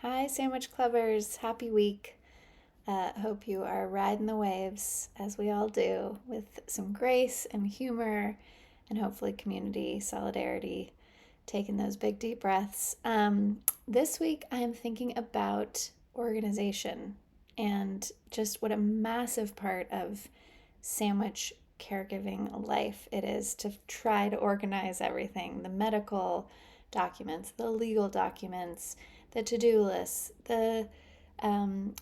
Hi, Sandwich Clubbers. Happy week. Hope you are riding the waves, as we all do, with some grace and humor and hopefully community solidarity, taking those big deep breaths. This week, I am thinking about organization and just what a massive part of sandwich caregiving life it is to try to organize everything, the medical documents, the legal documents, the to-do lists, the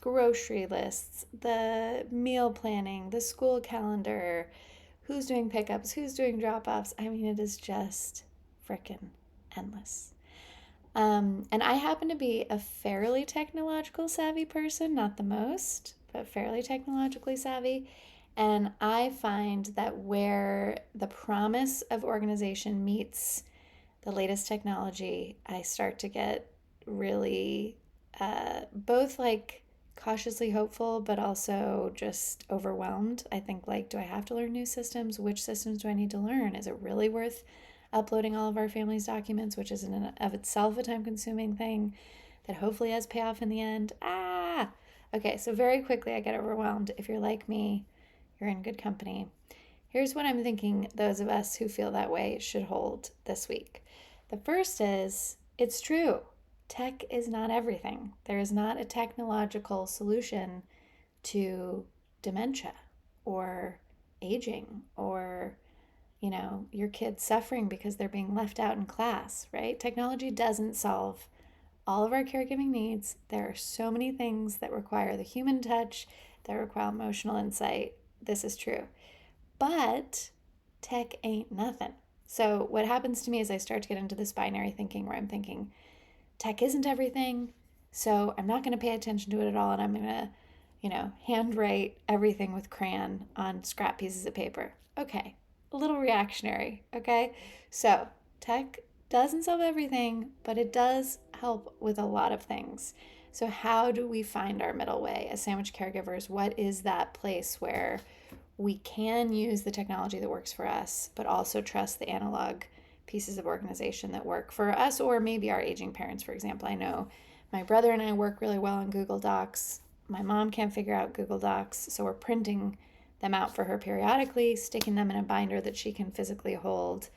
grocery lists, the meal planning, the school calendar, who's doing pickups, who's doing drop-offs. I mean, it is just freaking endless. And I happen to be a fairly technological savvy person, not the most, but fairly technologically savvy. And I find that where the promise of organization meets the latest technology, I start to get really both like cautiously hopeful, but also just overwhelmed. I think, like, do I have to learn new systems? Which systems do I need to learn? Is it really worth uploading all of our family's documents, which is in and of itself a time consuming thing that hopefully has payoff in the end? Okay, so very quickly I get overwhelmed. If you're like me, you're in good company. Here's what I'm thinking those of us who feel that way should hold this week. The first is it's true. Tech is not everything. There is not a technological solution to dementia or aging or your kids suffering because they're being left out in class, right? Technology doesn't solve all of our caregiving needs. There are so many things that require the human touch, that require emotional insight. This is true. But tech ain't nothing. So, what happens to me is I start to get into this binary thinking where I'm thinking, tech isn't everything, so I'm not going to pay attention to it at all, and I'm going to, handwrite everything with crayon on scrap pieces of paper. Okay, a little reactionary, okay? So, tech doesn't solve everything, but it does help with a lot of things. So, how do we find our middle way as sandwich caregivers? What is that place where we can use the technology that works for us, but also trust the analog pieces of organization that work for us or maybe our aging parents, for example? I know my brother and I work really well on Google Docs. My mom can't figure out Google Docs, so we're printing them out for her periodically, sticking them in a binder that she can physically hold,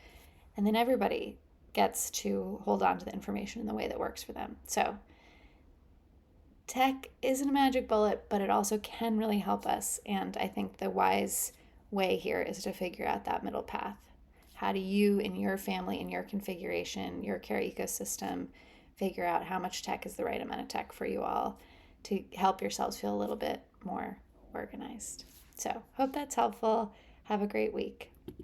and then everybody gets to hold on to the information in the way that works for them. So tech isn't a magic bullet, but it also can really help us. And I think the wise way here is to figure out that middle path. How do you, in your family, in your configuration, your care ecosystem, figure out how much tech is the right amount of tech for you all to help yourselves feel a little bit more organized? So, hope that's helpful. Have a great week.